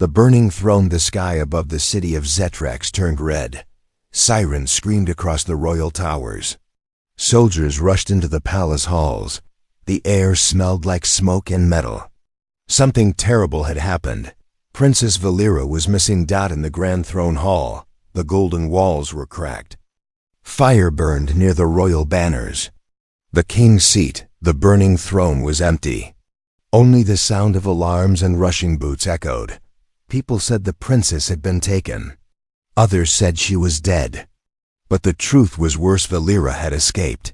The burning throne, the sky above the city of Zetrax turned red. Sirens screamed across the royal towers. Soldiers rushed into the palace halls. The air smelled like smoke and metal. Something terrible had happened. Princess Velira was missing. In the grand throne hall, the golden walls were cracked. Fire burned near the royal banners. The king's seat, the burning throne, was empty. Only the sound of alarms and rushing boots echoed. People said the princess had been taken. Others said she was dead. But the truth was worse. Velira had escaped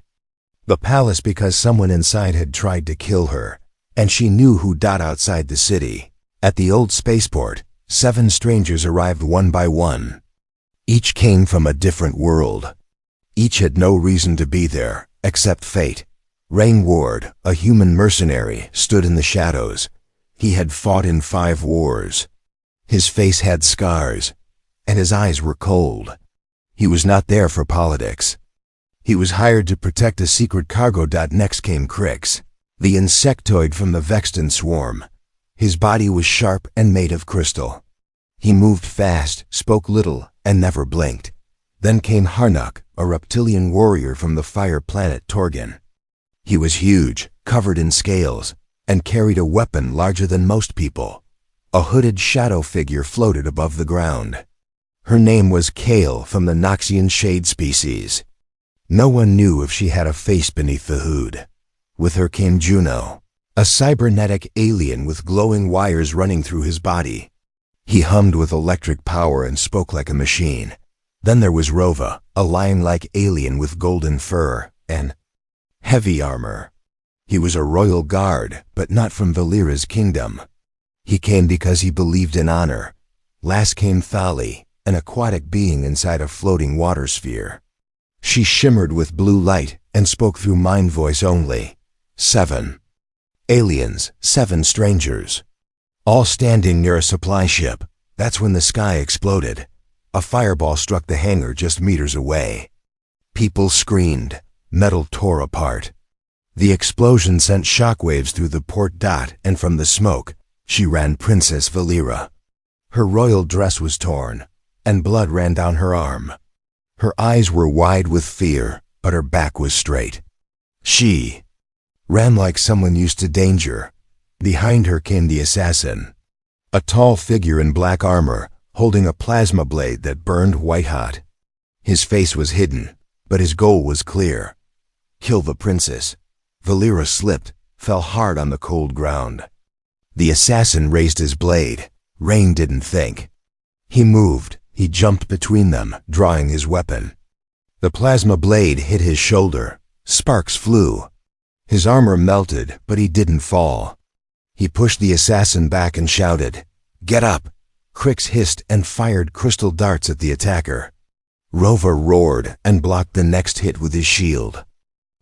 the palace because someone inside had tried to kill her, and she knew who. Outside the city, at the old spaceport, 7 strangers arrived one by one. Each came from a different world. Each had no reason to be there, except fate. Warlord, a human mercenary, stood in the shadows. He had fought in 5 wars. His face had scars, and his eyes were cold. He was not there for politics. He was hired to protect a secret cargo. Next came Crix, the insectoid from the Vexton swarm. His body was sharp and made of crystal. He moved fast, spoke little, and never blinked. Then came Harnuk, a reptilian warrior from the fire planet Torgan. He was huge, covered in scales, and carried a weapon larger than most people. A hooded shadow figure floated above the ground. Her name was Kale, from the Noxian shade species. No one knew if she had a face beneath the hood. With her came Juno, a cybernetic alien with glowing wires running through his body. He hummed with electric power and spoke like a machine. Then there was Rova, a lion-like alien with golden fur and heavy armor. He was a royal guard, but not from Velira's kingdom. He came because he believed in honor. Last came Thali, an aquatic being inside a floating water sphere. She shimmered with blue light and spoke through mind voice only. 7 aliens, 7 strangers, all standing near a supply ship. That's when the sky exploded. A fireball struck the hangar just meters away. People screamed. Metal tore apart. The explosion sent shockwaves through the port. And from the smoke, she ran Princess Velira. Her royal dress was torn, and blood ran down her arm. Her eyes were wide with fear, but her back was straight. She ran like someone used to danger. Behind her came the assassin, a tall figure in black armor, holding a plasma blade that burned white-hot. His face was hidden, but his goal was clear. Kill the princess. Velira slipped, fell hard on the cold ground. The assassin raised his blade. Rain didn't think. He moved. He jumped between them, drawing his weapon. The plasma blade hit his shoulder. Sparks flew. His armor melted, but he didn't fall. He pushed the assassin back and shouted, "Get up!" Crix hissed and fired crystal darts at the attacker. Rova roared and blocked the next hit with his shield.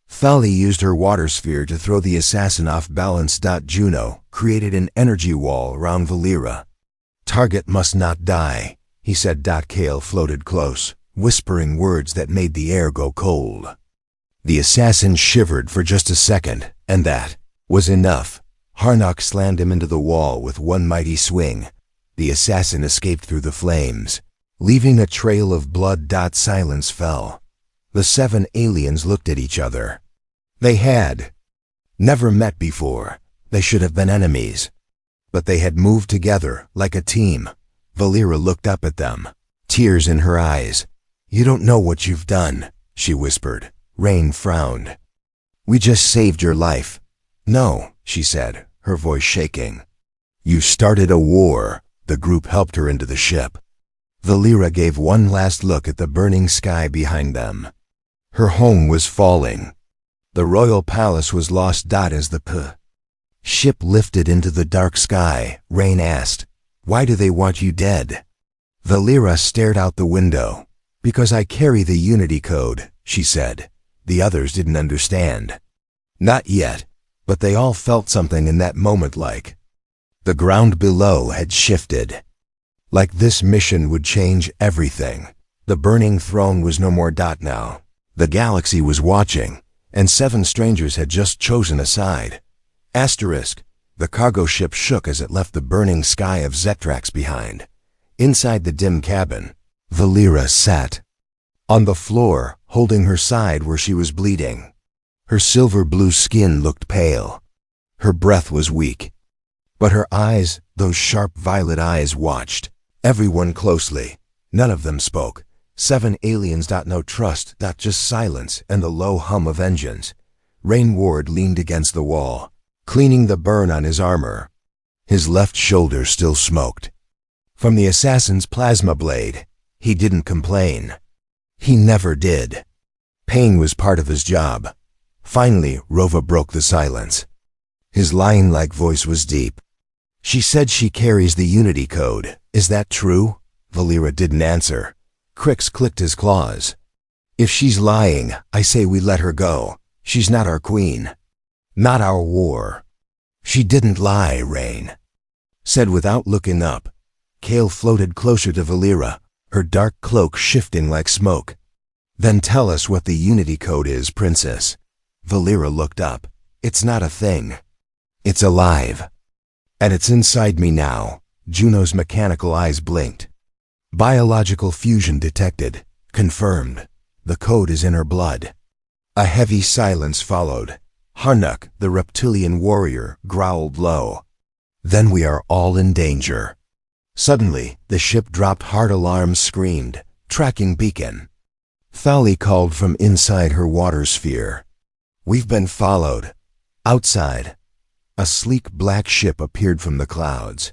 Thali used her water sphere to throw the assassin off balance. Juno created an energy wall around Velira. "Target must not die," he said. Kale floated close, whispering words that made the air go cold. The assassin shivered for just a second, and that was enough. Harnuk slammed him into the wall with one mighty swing. The assassin escaped through the flames, leaving a trail of blood. Silence fell. The 7 aliens looked at each other. They had never met before. They should have been enemies. But they had moved together like a team. Velira looked up at them, tears in her eyes. "You don't know what you've done," she whispered. Rain frowned. "We just saved your life." "No," she said, her voice shaking. "You started a war." The group helped her into the ship. Velira gave one last look at the burning sky behind them. Her home was falling. The royal palace was lost. As the ship lifted into the dark sky, Rain asked, "Why do they want you dead?" Velira stared out the window. "Because I carry the Unity Code," she said. The others didn't understand. Not yet, but they all felt something in that moment, like the ground below had shifted. Like this mission would change everything. The burning throne was no more. Now, the galaxy was watching, and 7 strangers had just chosen a side. The cargo ship shook as it left the burning sky of Zetrax behind. Inside the dim cabin, Velira sat on the floor, holding her side where she was bleeding. Her silver-blue skin looked pale. Her breath was weak. But her eyes, those sharp violet eyes, watched everyone closely. None of them spoke. 7 aliens. No trust. Just silence and the low hum of engines. Rain Ward leaned against the wall, cleaning the burn on his armor. His left shoulder still smoked from the assassin's plasma blade. He didn't complain. He never did. Pain was part of his job. Finally, Rova broke the silence. His lion-like voice was deep. She said she carries the Unity Code. Is that true? Velira didn't answer. Crix clicked his claws. If she's lying, I say we let her go. She's not our queen. Not our war. She didn't lie, Rain said without looking up. Kale floated closer to Velira, her dark cloak shifting like smoke. Then tell us what the Unity Code is, Princess. Velira looked up. It's not a thing. It's alive. And it's inside me now. Juno's mechanical eyes blinked. Biological fusion detected. Confirmed. The code is in her blood. A heavy silence followed. Harnuk, the reptilian warrior, growled low. Then we are all in danger. Suddenly, the ship dropped. Hard alarms screamed. Tracking beacon. Thali called from inside her water sphere. We've been followed. Outside, a sleek black ship appeared from the clouds.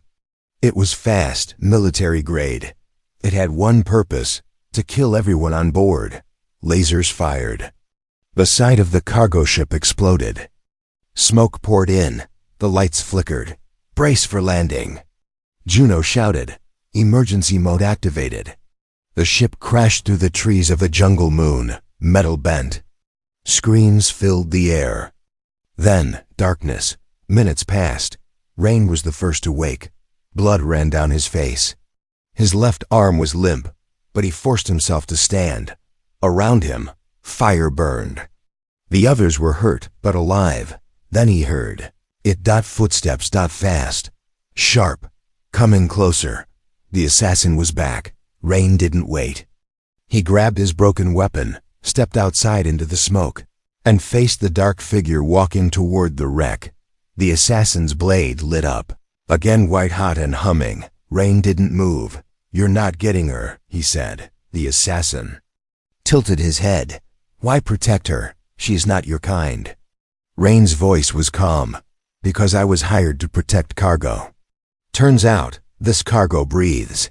It was fast, military grade. It had one purpose: to kill everyone on board. Lasers fired. The side of the cargo ship exploded. Smoke poured in. The lights flickered. Brace for landing. Juno shouted. Emergency mode activated. The ship crashed through the trees of the jungle moon, metal bent. Screams filled the air. Then, darkness. Minutes passed. Rain was the first to wake. Blood ran down his face. His left arm was limp, but he forced himself to stand. Around him, fire burned. The others were hurt, but alive. Then he heard it. Footsteps. Fast. Sharp. Coming closer. The assassin was back. Rain didn't wait. He grabbed his broken weapon, stepped outside into the smoke, and faced the dark figure walking toward the wreck. The assassin's blade lit up. Again white-hot and humming. Rain didn't move. You're not getting her, he said. The assassin tilted his head. Why protect her? She's not your kind. Rain's voice was calm. Because I was hired to protect cargo. Turns out, this cargo breathes.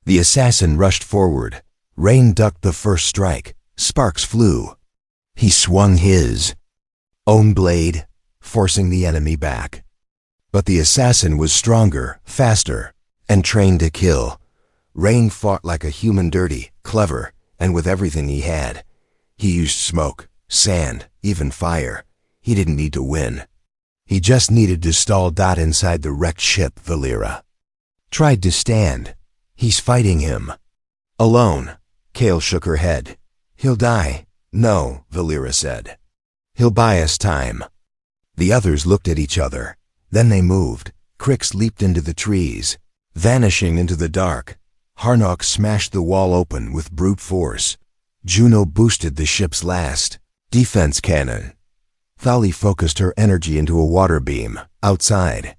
The assassin rushed forward. Rain ducked the first strike. Sparks flew. He swung his own blade, forcing the enemy back. But the assassin was stronger, faster, and trained to kill. Rain fought like a human, dirty, clever, and with everything he had. He used smoke, sand, even fire. He didn't need to win. He just needed to stall. Inside the wrecked ship, Velira tried to stand. He's fighting him. Alone. Kale shook her head. He'll die. No, Velira said. He'll buy us time. The others looked at each other. Then they moved. Crix leaped into the trees, vanishing into the dark. Harnuk smashed the wall open with brute force. Juno boosted the ship's last defense cannon. Thali focused her energy into a water beam outside.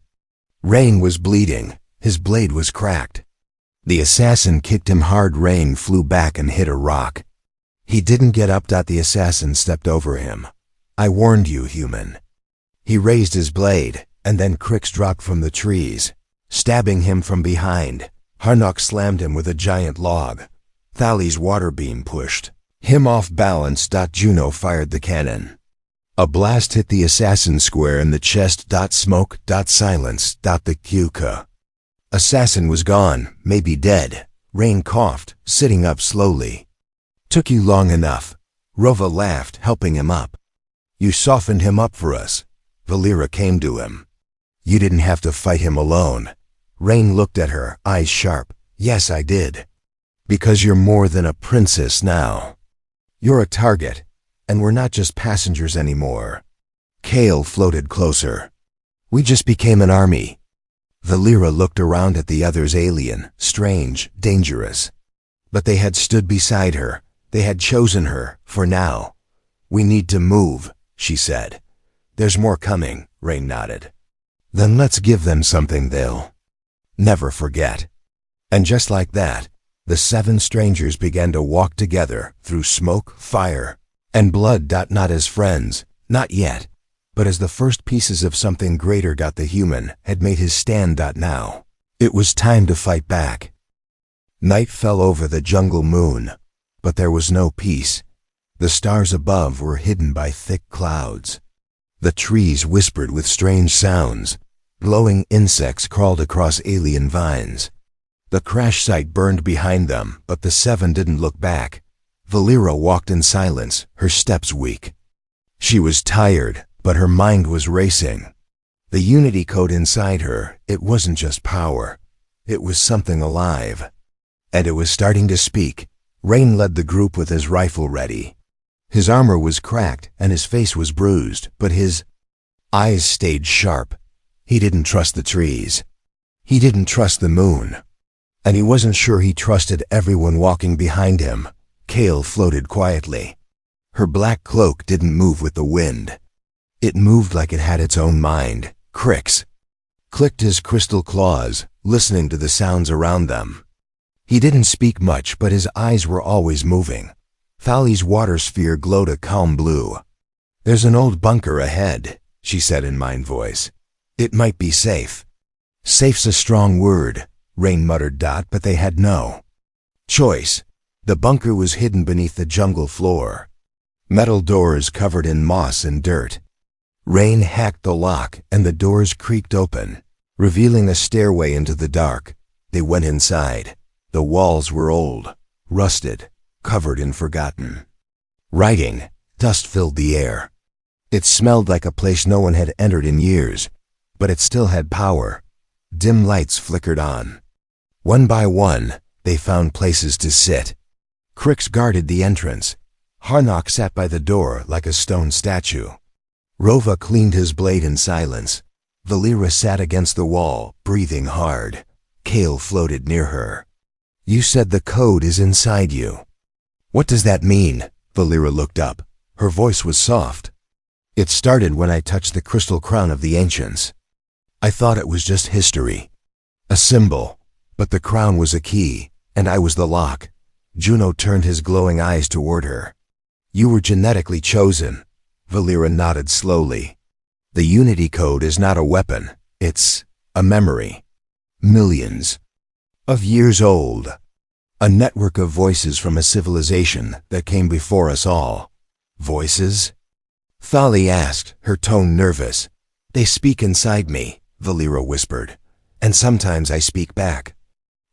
Rain was bleeding. His blade was cracked. The assassin kicked him hard. Rain flew back and hit a rock. He didn't get up. The assassin stepped over him. I warned you, human. He raised his blade, and then Crix dropped from the trees, stabbing him from behind. Harnuk slammed him with a giant log. Thali's water beam pushed him off balance. Juno fired the cannon. A blast hit the assassin square in the chest. Smoke. Silence. The Kuka. Assassin was gone, maybe dead. Rain coughed, sitting up slowly. Took you long enough. Rova laughed, helping him up. You softened him up for us. Velira came to him. You didn't have to fight him alone. Rain looked at her, eyes sharp. Yes, I did. Because you're more than a princess now. You're a target, and we're not just passengers anymore. Kale floated closer. We just became an army. Velira looked around at the others, alien, strange, dangerous. But they had stood beside her. They had chosen her, for now. We need to move, she said. There's more coming, Rain nodded. Then let's give them something they'll never forget. And just like that, the 7 strangers began to walk together through smoke, fire, and blood. Not as friends, not yet, but as the first pieces of something greater. The human had made his stand. Now, it was time to fight back. Night fell over the jungle moon, but there was no peace. The stars above were hidden by thick clouds. The trees whispered with strange sounds. Glowing insects crawled across alien vines. The crash site burned behind them, but the 7 didn't look back. Velira walked in silence, her steps weak. She was tired, but her mind was racing. The unity code inside her, it wasn't just power. It was something alive. And it was starting to speak. Rain led the group with his rifle ready. His armor was cracked and his face was bruised, but his eyes stayed sharp. He didn't trust the trees. He didn't trust the moon. And he wasn't sure he trusted everyone walking behind him. Kale floated quietly. Her black cloak didn't move with the wind. It moved like it had its own mind. Crix clicked his crystal claws, listening to the sounds around them. He didn't speak much, but his eyes were always moving. Thali's water sphere glowed a calm blue. There's an old bunker ahead, she said in mind voice. It might be safe. Safe's a strong word, Rain muttered. But they had no choice. The bunker was hidden beneath the jungle floor. Metal doors covered in moss and dirt. Rain hacked the lock and the doors creaked open, revealing a stairway into the dark. They went inside. The walls were old, rusted, covered in forgotten writing. Dust filled the air. It smelled like a place no one had entered in years, but it still had power. Dim lights flickered on. One by one, they found places to sit. Crix guarded the entrance. Harnock sat by the door like a stone statue. Rova cleaned his blade in silence. Velira sat against the wall, breathing hard. Kale floated near her. You said the code is inside you. What does that mean? Velira looked up. Her voice was soft. It started when I touched the crystal crown of the ancients. I thought it was just history. A symbol. But the crown was a key, and I was the lock. Juno turned his glowing eyes toward her. You were genetically chosen. Velira nodded slowly. The unity code is not a weapon. It's a memory. Millions of years old. A network of voices from a civilization that came before us all. Voices? Thali asked, her tone nervous. They speak inside me, Velira whispered, and sometimes I speak back.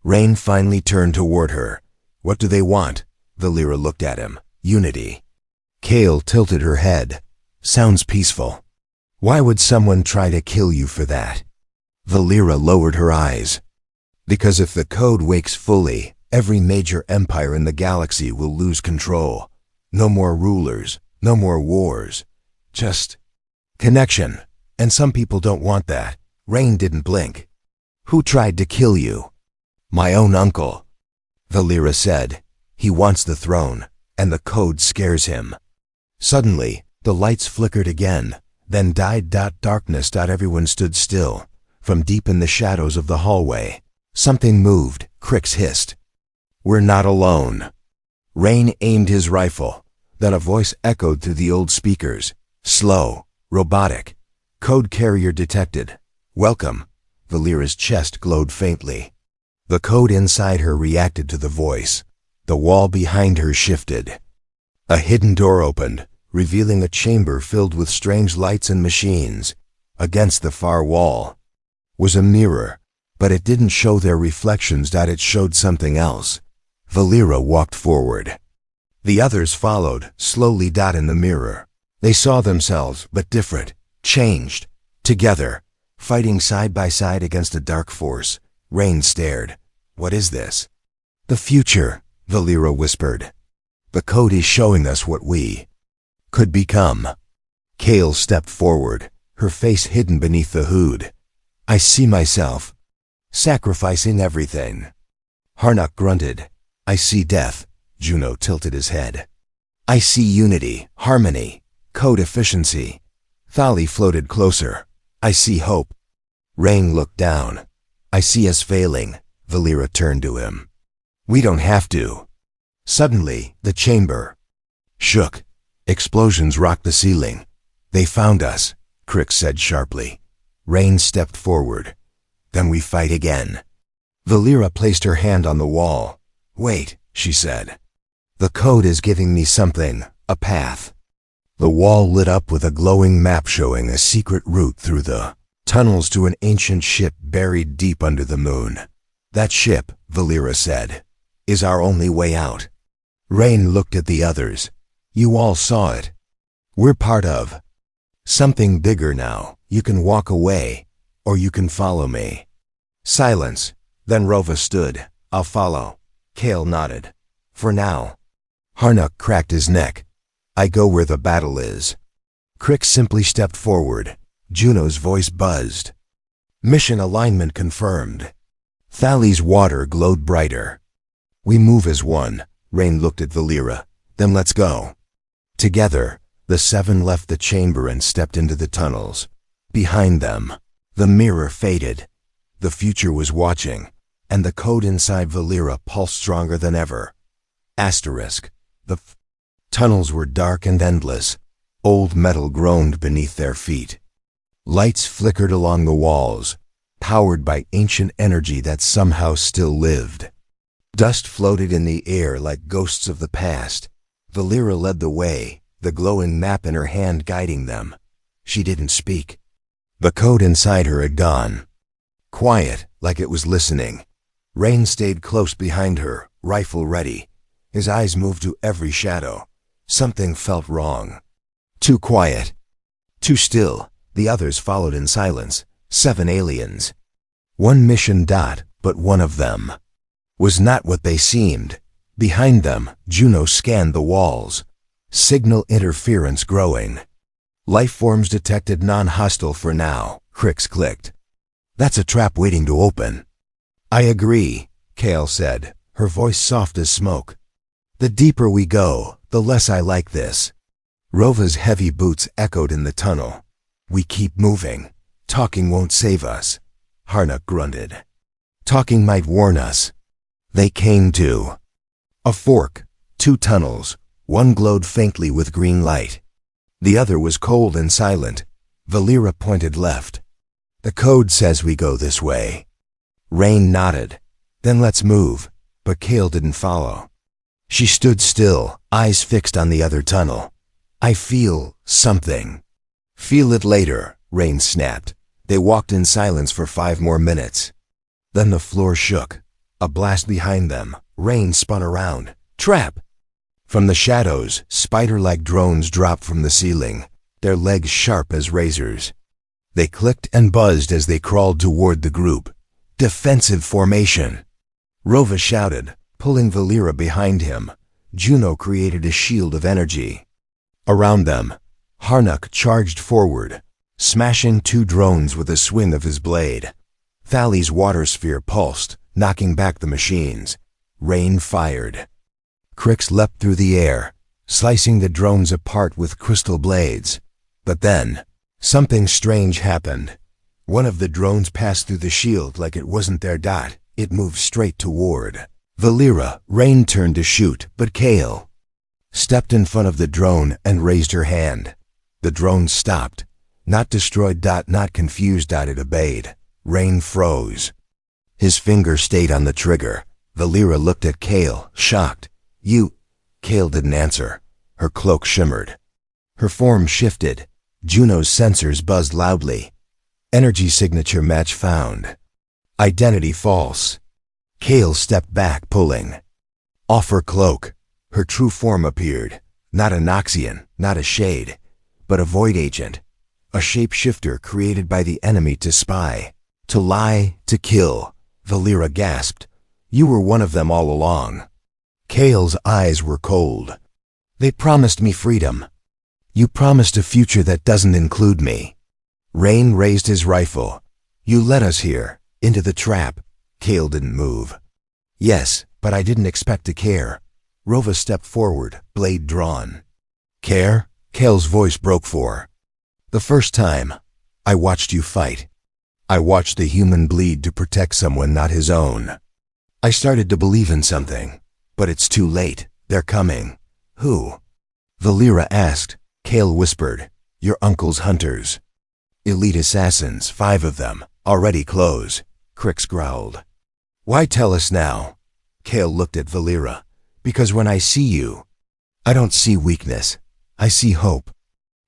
Rain finally turned toward her. What do they want? Velira looked at him. Unity. Kale tilted her head. Sounds peaceful. Why would someone try to kill you for that? Velira lowered her eyes. Because if the code wakes fully, every major empire in the galaxy will lose control. No more rulers, no more wars. Just connection. And some people don't want that. Rain didn't blink. Who tried to kill you? My own uncle. Velira said. He wants the throne, and the code scares him. Suddenly, the lights flickered again, then died. Darkness. Everyone stood still. From deep in the shadows of the hallway, something moved. Crix hissed. We're not alone. Rain aimed his rifle. Then a voice echoed through the old speakers. Slow, robotic. Code carrier detected. Welcome. Velira's chest glowed faintly. The code inside her reacted to the voice. The wall behind her shifted. A hidden door opened, revealing a chamber filled with strange lights and machines. Against the far wall was a mirror, but it didn't show their reflections. It showed something else. Velira walked forward. The others followed, slowly. In the mirror, they saw themselves, but different, changed, together, fighting side by side against a dark force. Rain stared. What is this? The future, Velira whispered. The code is showing us what we could become. Kale stepped forward. her face hidden beneath the hood. I see myself, sacrificing everything. Harnack grunted. I see death. Juno tilted his head. I see unity, harmony, code efficiency. Thali floated closer. I see hope. Rain looked down. I see us failing. Velira turned to him. We don't have to. Suddenly, the chamber shook. Explosions rocked the ceiling. They found us, Crick said sharply. Rain stepped forward. Then we fight again. Velira placed her hand on the wall. Wait, she said. The code is giving me something, a path. The wall lit up with a glowing map showing a secret route through the tunnels to an ancient ship buried deep under the moon. That ship, Velira said, is our only way out. Rain looked at the others. You all saw it. We're part of something bigger now. You can walk away, or you can follow me. Silence. Then Rova stood. I'll follow. Kale nodded. For now. Harnack cracked his neck. I go where the battle is. Crick simply stepped forward. Juno's voice buzzed. Mission alignment confirmed. Thali's water glowed brighter. We move as one. Rain looked at Velira. Then let's go. Together, the seven left the chamber and stepped into the tunnels. Behind them, the mirror faded. The future was watching, and the code inside Velira pulsed stronger than ever. Asterisk. The tunnels were dark and endless. Old metal groaned beneath their feet. Lights flickered along the walls, powered by ancient energy that somehow still lived. Dust floated in the air like ghosts of the past. Velira led the way, the glowing map in her hand guiding them. She didn't speak. The code inside her had gone. Quiet, like it was listening. Rain stayed close behind her, rifle ready. His eyes moved to every shadow. Something felt wrong. Too quiet. Too still. The others followed in silence. 7 aliens. One mission. But one of them was not what they seemed. Behind them, Juno scanned the walls. Signal interference growing. Life forms detected non-hostile for now, Cricks clicked. That's a trap waiting to open. I agree, Kale said, her voice soft as smoke. The deeper we go, the less I like this. Rova's heavy boots echoed in the tunnel. We keep moving. Talking won't save us. Harnack grunted. Talking might warn us. They came to a fork, 2 tunnels. One glowed faintly with green light. The other was cold and silent. Velira pointed left. The code says we go this way. Rain nodded. Then let's move. But Kale didn't follow. She stood still, eyes fixed on the other tunnel. I feel something. Feel it later, Rain snapped. They walked in silence for 5 more minutes. Then the floor shook. A blast behind them. Rain spun around. Trap! From the shadows, spider-like drones dropped from the ceiling, their legs sharp as razors. They clicked and buzzed as they crawled toward the group. Defensive formation! Rova shouted, pulling Velira behind him. Juno created a shield of energy. Around them, Harnack charged forward, smashing 2 drones with a swing of his blade. Thali's water sphere pulsed, knocking back the machines. Rain fired. Cricks leapt through the air, slicing the drones apart with crystal blades. But then, something strange happened. One of the drones passed through the shield like it wasn't there. It moved straight toward Velira. Rain turned to shoot, but Kale stepped in front of the drone and raised her hand. The drone stopped. Not destroyed. Not confused. It obeyed. Rain froze. His finger stayed on the trigger. Velira looked at Kale, shocked. You... Kale didn't answer. Her cloak shimmered. Her form shifted. Juno's sensors buzzed loudly. Energy signature match found. Identity false. Kale stepped back, pulling off her cloak. Her true form appeared. Not a Noxian, not a Shade, but a Void Agent. A shapeshifter created by the enemy to spy, to lie, to kill. Velira gasped. You were one of them all along. Kale's eyes were cold. They promised me freedom. You promised a future that doesn't include me. Rain raised his rifle. You led us here, into the trap. Kale didn't move. Yes, but I didn't expect to care. Rova stepped forward, blade drawn. Care? Kale's voice broke for. The first time, I watched you fight. I watched a human bleed to protect someone not his own. I started to believe in something. But it's too late. They're coming. Who? Velira asked. Kale whispered. Your uncle's hunters. Elite assassins, 5 of them, already close. Crix growled. Why tell us now? Kale looked at Velira. Because when I see you, I don't see weakness. I see hope.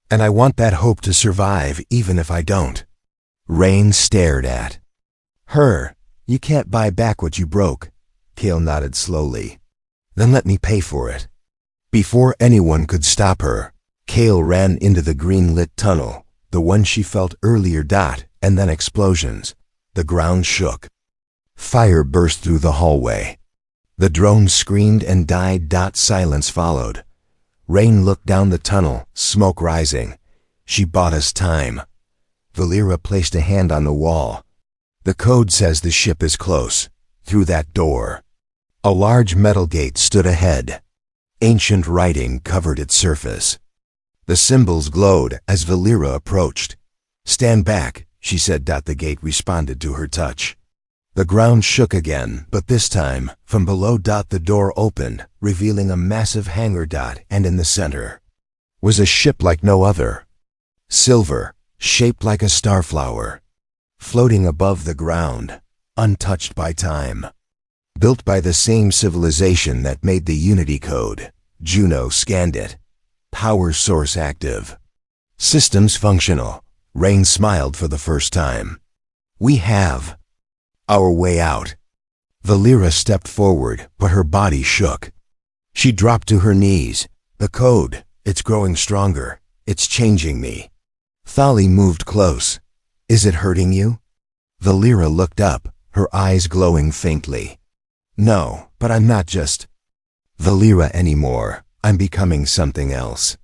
And I want that hope to survive even if I don't. Rain stared at her. You can't buy back what you broke. Kale nodded slowly. Then let me pay for it. Before anyone could stop her, Kale ran into the green-lit tunnel, the one she felt earlier. And then explosions. The ground shook. Fire burst through the hallway. The drone screamed and died. Silence followed. Rain looked down the tunnel, smoke rising. She bought us time. Velira placed a hand on the wall. The code says the ship is close. Through that door. A large metal gate stood ahead. Ancient writing covered its surface. The symbols glowed as Velira approached. Stand back, she said. The gate responded to her touch. The ground shook again, but this time, from below. The door opened, revealing a massive hangar. And in the center was a ship like no other. Silver, shaped like a starflower. Floating above the ground, untouched by time. Built by the same civilization that made the Unity Code. Juno scanned it. Power source active. Systems functional. Rain smiled for the first time. We have our way out. Velira stepped forward, but her body shook. She dropped to her knees. The code, it's growing stronger. It's changing me. Thali moved close. Is it hurting you? Velira looked up, her eyes glowing faintly. No, but I'm not just Velira anymore. I'm becoming something else.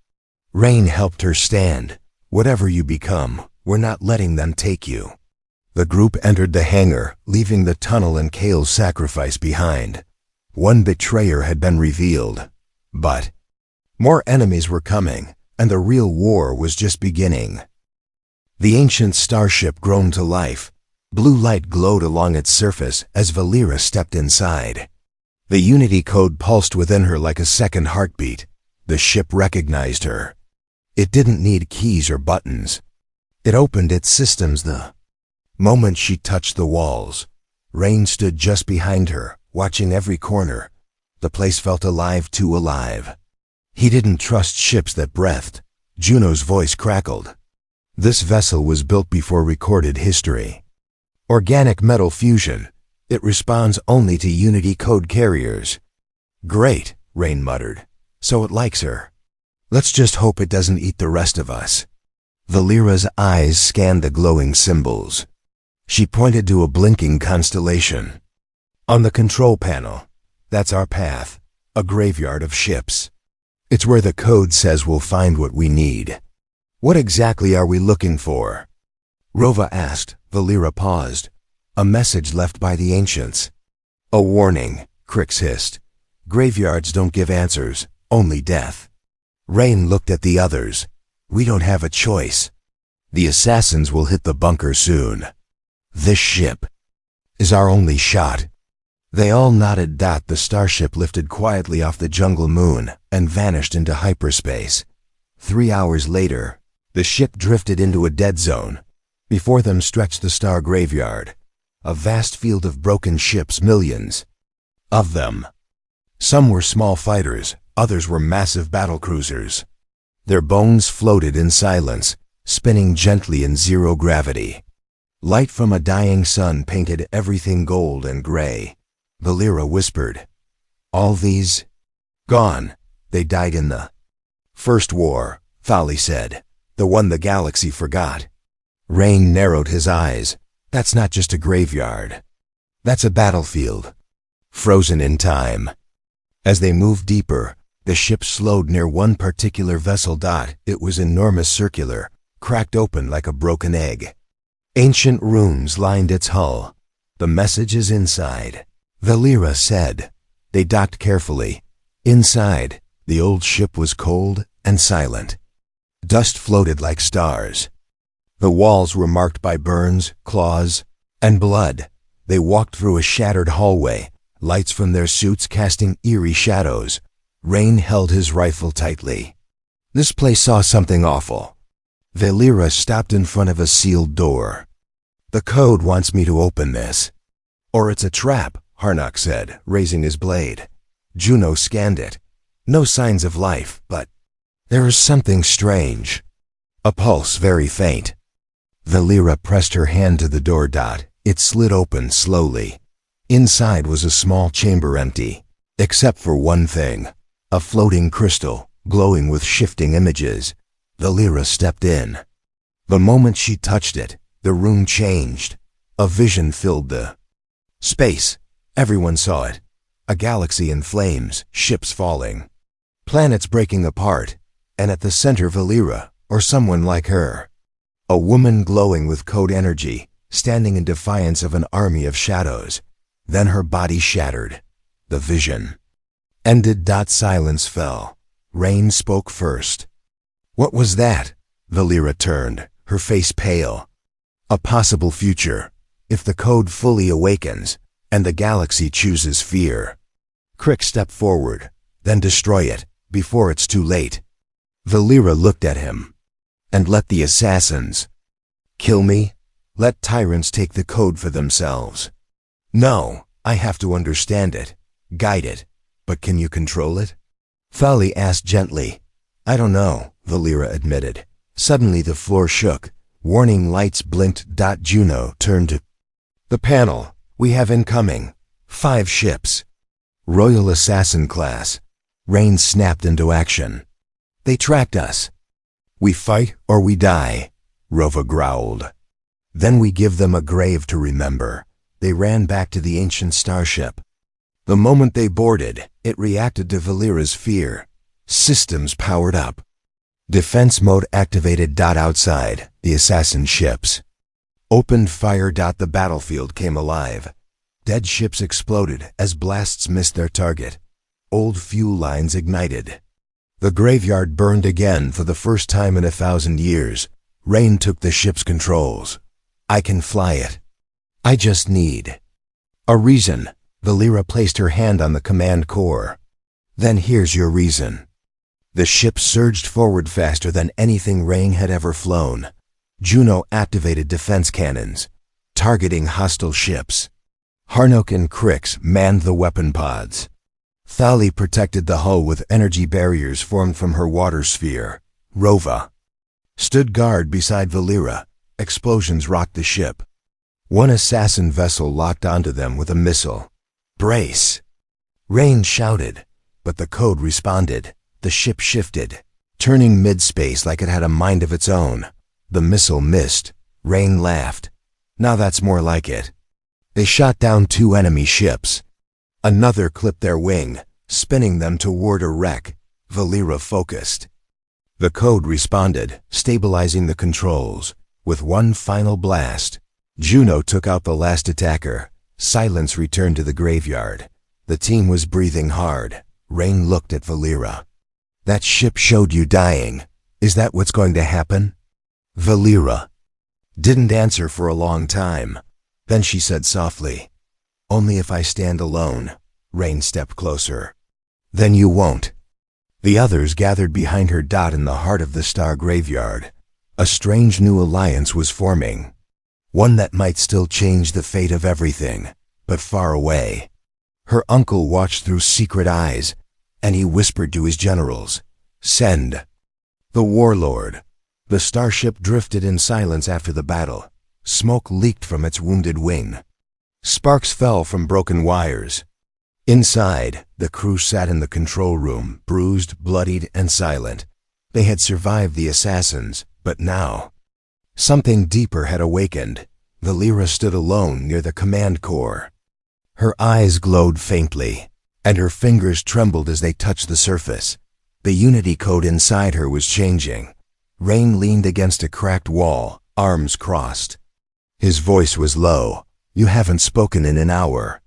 Rain helped her stand. Whatever you become, we're not letting them take you. The group entered the hangar, leaving the tunnel and Kale's sacrifice behind. One betrayer had been revealed. But more enemies were coming, and the real war was just beginning. The ancient starship groaned to life. Blue light glowed along its surface as Velira stepped inside. The Unity Code pulsed within her like a second heartbeat. The ship recognized her. It didn't need keys or buttons. It opened its systems the moment she touched the walls. Rain stood just behind her, watching every corner. The place felt alive, too alive. He didn't trust ships that breathed. Juno's voice crackled. This vessel was built before recorded history. Organic metal fusion. It responds only to Unity Code carriers. Great, Rain muttered. So it likes her. Let's just hope it doesn't eat the rest of us. Velira's eyes scanned the glowing symbols. She pointed to a blinking constellation. On the control panel, that's our path, a graveyard of ships. It's where the code says we'll find what we need. What exactly are we looking for? Rova asked. Velira paused. A message left by the ancients. A warning, Crix hissed. Graveyards don't give answers, only death. Rain looked at the others. We don't have a choice. The assassins will hit the bunker soon. This ship is our only shot. They all nodded. The starship lifted quietly off the jungle moon and vanished into hyperspace. 3 hours later, the ship drifted into a dead zone. Before them stretched the star graveyard, a vast field of broken ships, millions of them. Some were small fighters, others were massive battlecruisers. Their bones floated in silence, spinning gently in zero gravity. Light from a dying sun painted everything gold and gray. Velira whispered, All these? Gone. They died in the First War, Thali said. The one the galaxy forgot. Rain narrowed his eyes. That's not just a graveyard. That's a battlefield. Frozen in time. As they moved deeper, the ship slowed near one particular vessel. It was enormous, circular, cracked open like a broken egg. Ancient runes lined its hull. The message is inside, Velira said. They docked carefully. Inside, the old ship was cold and silent. Dust floated like stars. The walls were marked by burns, claws, and blood. They walked through a shattered hallway, lights from their suits casting eerie shadows. Rain held his rifle tightly. This place saw something awful. Velira stopped in front of a sealed door. The code wants me to open this. Or it's a trap, Harnock said, raising his blade. Juno scanned it. No signs of life, but there is something strange. A pulse very faint. Velira pressed her hand to the door. It slid open slowly. Inside was a small chamber, empty, except for one thing. A floating crystal, glowing with shifting images. Velira stepped in. The moment she touched it, the room changed. A vision filled the space. Everyone saw it. A galaxy in flames, ships falling, planets breaking apart, and at the center Velira, or someone like her. A woman glowing with code energy, standing in defiance of an army of shadows. Then her body shattered. The vision ended. Silence fell. Rain spoke first. What was that? Velira turned, her face pale. A possible future, if the code fully awakens, and the galaxy chooses fear. Crick, step forward, then destroy it, before it's too late. Velira looked at him. And let the assassins kill me? Let tyrants take the code for themselves. No, I have to understand it, guide it. But can you control it? Thali asked gently. I don't know, Velira admitted. Suddenly the floor shook. Warning lights blinked. Juno turned to the panel. We have incoming 5 ships. Royal Assassin class. Rain snapped into action. They tracked us. We fight or we die, Rova growled. Then we give them a grave to remember. They ran back to the ancient starship. The moment they boarded, it reacted to Velira's fear. Systems powered up. Defense mode activated. Outside, the assassin ships opened fire. The battlefield came alive. Dead ships exploded as blasts missed their target. Old fuel lines ignited. The graveyard burned again for the first time in 1,000 years. Rain took the ship's controls. I can fly it. I just need a reason. Velira placed her hand on the command core. Then here's your reason. The ship surged forward faster than anything Rain had ever flown. Juno activated defense cannons, targeting hostile ships. Harnock and Crix manned the weapon pods. Thali protected the hull with energy barriers formed from her water sphere. Rova stood guard beside Velira. Explosions rocked the ship. One assassin vessel locked onto them with a missile. Brace! Rain shouted, but the code responded. The ship shifted, turning mid-space like it had a mind of its own. The missile missed. Rain laughed. Now that's more like it. They shot down 2 enemy ships. Another clipped their wing, spinning them toward a wreck. Velira focused. The code responded, stabilizing the controls. With one final blast, Juno took out the last attacker. Silence returned to the graveyard. The team was breathing hard. Rain looked at Velira. That ship showed you dying. Is that what's going to happen? Velira didn't answer for a long time. Then she said softly, Only if I stand alone. Rain stepped closer. Then you won't. The others gathered behind her. In the heart of the star graveyard, a strange new alliance was forming. One that might still change the fate of everything, but far away. Her uncle watched through secret eyes, and he whispered to his generals, Send the warlord. The starship drifted in silence after the battle. Smoke leaked from its wounded wing. Sparks fell from broken wires. Inside, the crew sat in the control room, bruised, bloodied, and silent. They had survived the assassins, but now something deeper had awakened. Velira stood alone near the command core. Her eyes glowed faintly, and her fingers trembled as they touched the surface. The unity code inside her was changing. Rain leaned against a cracked wall, arms crossed. His voice was low. "You haven't spoken in an hour."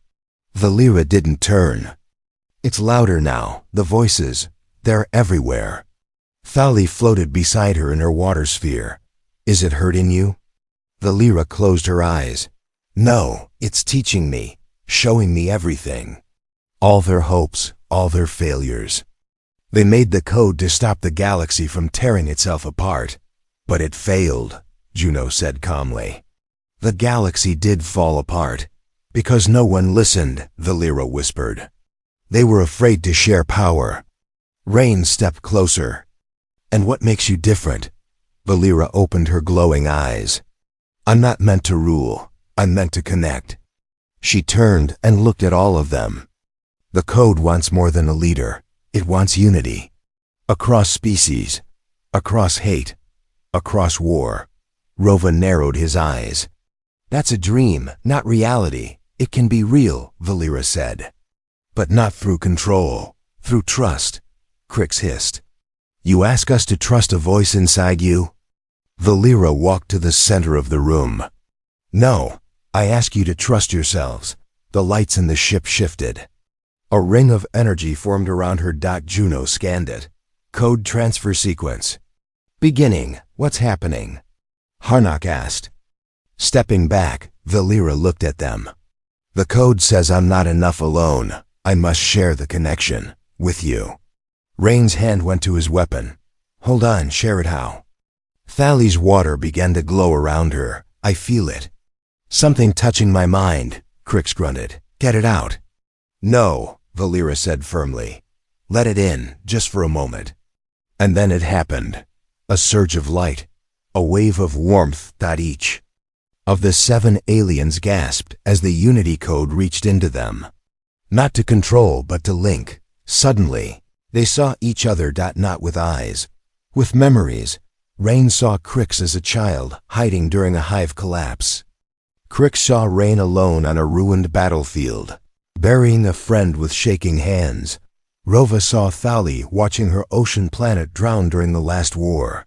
Velira didn't turn. "It's louder now, the voices. They're everywhere." Thali floated beside her in her water sphere. "Is it hurting you?" Velira closed her eyes. "No, it's teaching me, showing me everything. All their hopes, all their failures. They made the code to stop the galaxy from tearing itself apart. But it failed," Juno said calmly. "The galaxy did fall apart. Because no one listened," Velira whispered. "They were afraid to share power." Rain stepped closer. "And what makes you different?" Velira opened her glowing eyes. "I'm not meant to rule. I'm meant to connect." She turned and looked at all of them. "The code wants more than a leader. It wants unity. Across species. Across hate. Across war." Rova narrowed his eyes. "That's a dream, not reality. It can be real," Velira said. "But not through control. Through trust," Crix hissed. "You ask us to trust a voice inside you?" Velira walked to the center of the room. "No, I ask you to trust yourselves." The lights in the ship shifted. A ring of energy formed around her. Juno scanned it. "Code transfer sequence." "Beginning. What's happening?" Harnack asked. Stepping back, Velira looked at them. "The code says I'm not enough alone. I must share the connection. With you." Rain's hand went to his weapon. "Hold on, share it how?" Thali's water began to glow around her. "I feel it." "Something touching my mind," Crix grunted. "Get it out." "No," Velira said firmly. "Let it in, just for a moment." And then it happened. A surge of light. A wave of warmth. Each of the 7 aliens gasped as the Unity code reached into them. Not to control, but to link. Suddenly, they saw each other. Not with eyes. With memories. Rain saw Crix as a child, hiding during a hive collapse. Crix saw Rain alone on a ruined battlefield, burying a friend with shaking hands. Rova saw Thali watching her ocean planet drown during the last war.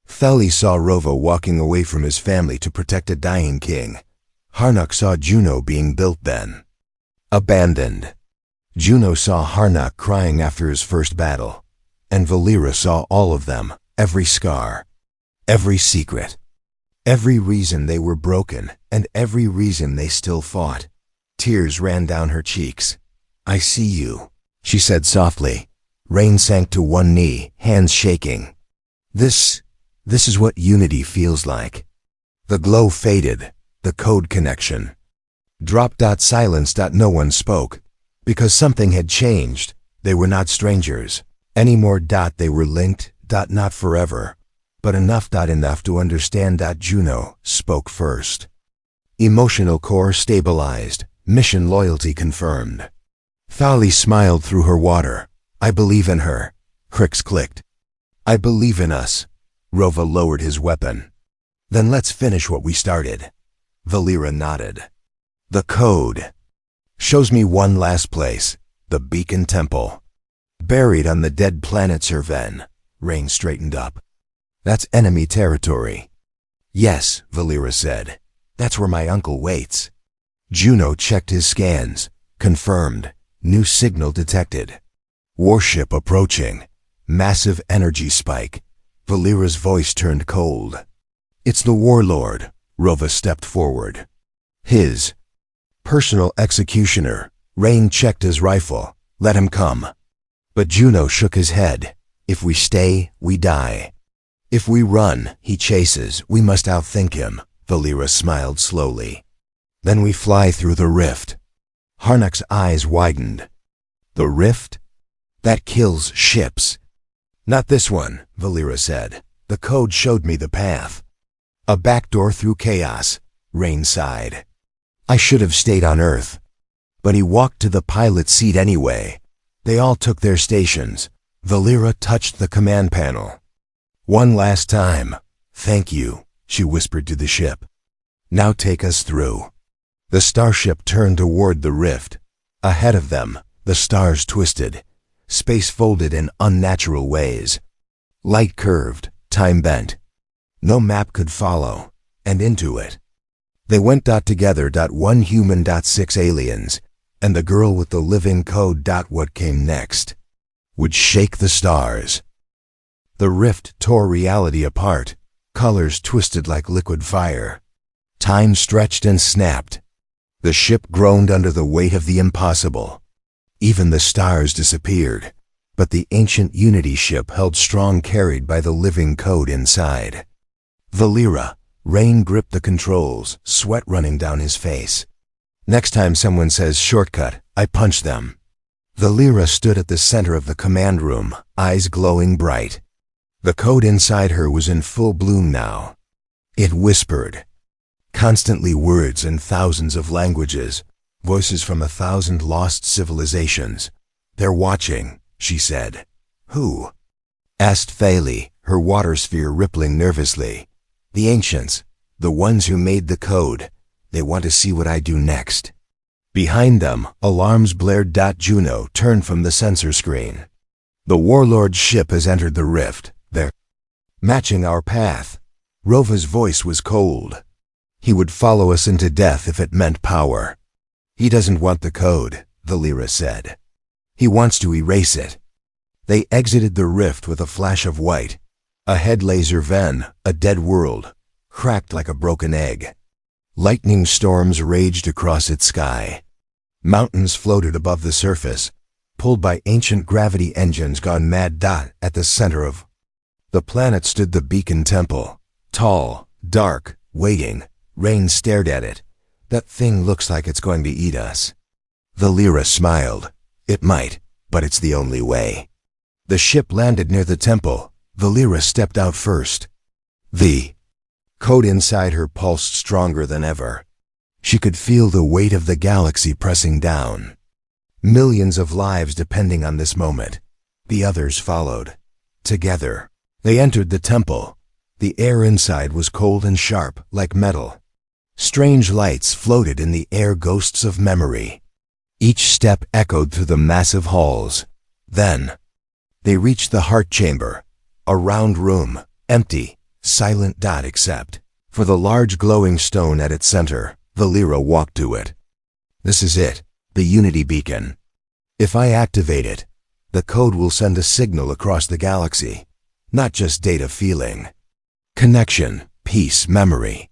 Thali saw Rova walking away from his family to protect a dying king. Harnack saw Juno being built then. Abandoned. Juno saw Harnack crying after his first battle. And Velira saw all of them, every scar, every secret, every reason they were broken, and every reason they still fought. Tears ran down her cheeks. "I see you," she said softly. Rain sank to one knee, hands shaking. This is what unity feels like." The glow faded, the code connection dropped. Silence. No one spoke, because something had changed. They were not strangers anymore. They were linked. Not forever, but enough to understand. Juno spoke first. Emotional core stabilized, mission loyalty confirmed. Thali smiled through her water. "I believe in her." Crix clicked. "I believe in us." Rova lowered his weapon. "Then let's finish what we started." Velira nodded. "The code shows me one last place, the Beacon Temple. Buried on the dead planet Serven." Rain straightened up. "That's enemy territory." "Yes," Velira said. "That's where my uncle waits." Juno checked his scans. Confirmed. New signal detected. Warship approaching. Massive energy spike. Velira's voice turned cold. "It's the warlord." Rova stepped forward. "His personal executioner." Rain checked his rifle. "Let him come." But Juno shook his head. "If we stay, we die. If we run, he chases. We must outthink him." Velira smiled slowly. "Then we fly through the rift." Harnack's eyes widened. "The rift? That kills ships." "Not this one," Velira said. "The code showed me the path." "A backdoor through chaos," Rain sighed. "I should have stayed on Earth." But he walked to the pilot seat anyway. They all took their stations. Velira touched the command panel. "One last time. Thank you," she whispered to the ship. "Now take us through." The starship turned toward the rift. Ahead of them, the stars twisted. Space folded in unnatural ways. Light curved, time bent. No map could follow, and into it. They went together. One human, six aliens, and the girl with the living code. What came next would shake the stars. The rift tore reality apart, colors twisted like liquid fire. Time stretched and snapped. The ship groaned under the weight of the impossible. Even the stars disappeared, but the ancient Unity ship held strong, carried by the living code inside. Velira. Rain gripped the controls, sweat running down his face. Next time someone says shortcut, I punch them. Velira stood at the center of the command room, eyes glowing bright. The code inside her was in full bloom now. It whispered. Constantly words in thousands of languages, voices from 1,000 lost civilizations. They're watching, she said. Who? Asked Thali, her water sphere rippling nervously. The ancients, the ones who made the code. They want to see what I do next. Behind them, alarms blared. Juno turned from the sensor screen. The warlord's ship has entered the rift. They're matching our path. Rova's voice was cold. He would follow us into death if it meant power. He doesn't want the code, Velira said. He wants to erase it. They exited the rift with a flash of white. Ahead lay Zerven, a dead world, cracked like a broken egg. Lightning storms raged across its sky. Mountains floated above the surface, pulled by ancient gravity engines gone mad. At the center of the planet stood the beacon temple, tall, dark, waiting. Rain stared at it. That thing looks like it's going to eat us. Velira smiled. It might, but it's the only way. The ship landed near the temple. Velira stepped out first. The code inside her pulsed stronger than ever. She could feel the weight of the galaxy pressing down. Millions of lives depending on this moment. The others followed. Together, they entered the temple. The air inside was cold and sharp, like metal. Strange lights floated in the air, ghosts of memory. Each step echoed through the massive halls. Then, they reached the heart chamber, a round room, empty, silent. Except for the large glowing stone at its center. Velira walked to it. This is it, the Unity beacon. If I activate it, the code will send a signal across the galaxy. Not just data, feeling. Connection, peace, memory.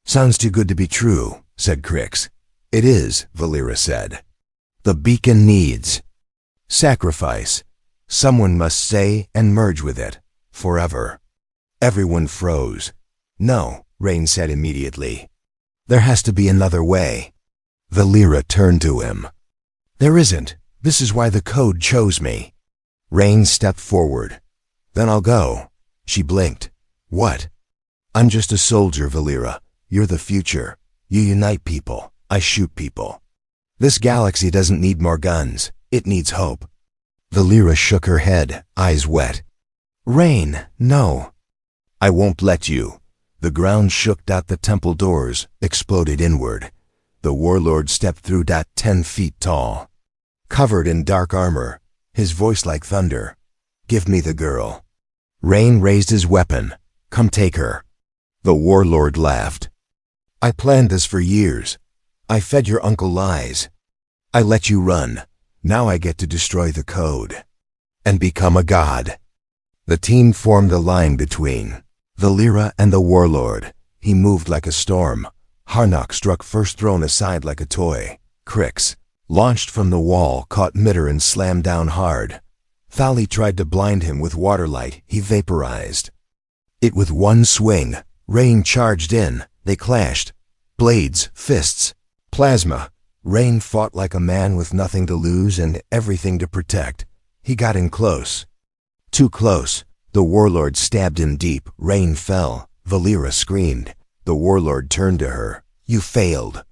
Sounds too good to be true, said Crix. It is, Velira said. The beacon needs sacrifice. Someone must stay and merge with it, forever. Everyone froze. No, Rain said immediately. There has to be another way. Velira turned to him. There isn't. This is why the code chose me. Rain stepped forward. Then I'll go. She blinked. What? I'm just a soldier, Velira. You're the future. You unite people. I shoot people. This galaxy doesn't need more guns. It needs hope. Velira shook her head, eyes wet. Rain, no. I won't let you. The ground shook. The temple doors exploded inward. The warlord stepped through. 10 feet tall. Covered in dark armor, his voice like thunder. Give me the girl. Rain raised his weapon. Come take her. The warlord laughed. I planned this for years. I fed your uncle lies. I let you run. Now I get to destroy the code. And become a god. The team formed a line between Velira and the warlord. He moved like a storm. Harnock struck first, thrown aside like a toy. Crix, launched from the wall, caught Mitter and slammed down hard. Thali tried to blind him with waterlight. He vaporized. It with one swing. Rain charged in. They clashed. Blades, fists, plasma. Rain fought like a man with nothing to lose and everything to protect. He got in close. Too close. The warlord stabbed him deep. Rain fell. Velira screamed. The warlord turned to her. You failed.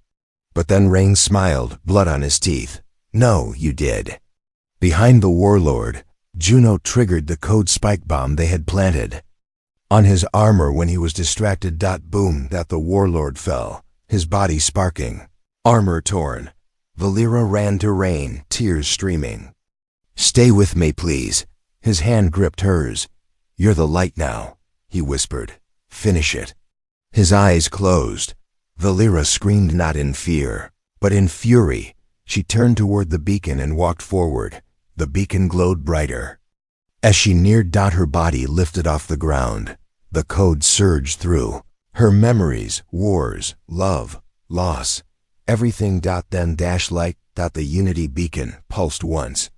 But then Rain smiled, blood on his teeth. No, you did. Behind the warlord, Juno triggered the code spike bomb they had planted. On his armor when he was distracted. Boom. The warlord fell, his body sparking. Armor torn. Velira ran to Rain, tears streaming. Stay with me, please. His hand gripped hers. You're the light now. he whispered. Finish it. His eyes closed. Velira screamed not in fear, but in fury. She turned toward the beacon and walked forward. The beacon glowed brighter. As she neared, her body lifted off the ground. The code surged through. Her memories, wars, love, loss, everything. Then light. The unity beacon pulsed once.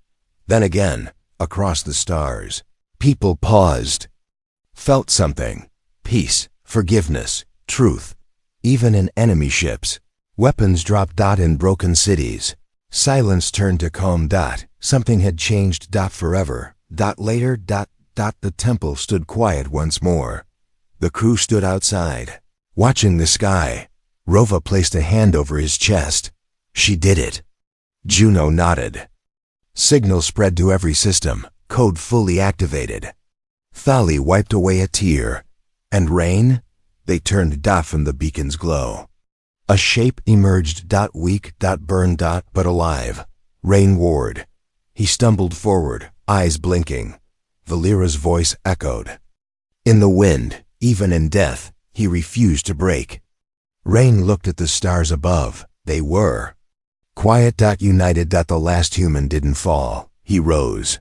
Then again, across the stars. People paused. Felt something. Peace, forgiveness, truth. Even in enemy ships. Weapons dropped. In broken cities. Silence turned to calm. Something had changed. Forever. Later. The temple stood quiet once more. The crew stood outside, watching the sky. Rova placed a hand over his chest. She did it. Juno nodded. Signal spread to every system, code fully activated. Thali wiped away a tear. And Rain? They turned. From the beacon's glow. A shape emerged. Weak, burned, but alive. Rain Ward. He stumbled forward, eyes blinking. Velira's voice echoed. In the wind, even in death, he refused to break. Rain looked at the stars above. They were quiet. United. The last human didn't fall. He rose.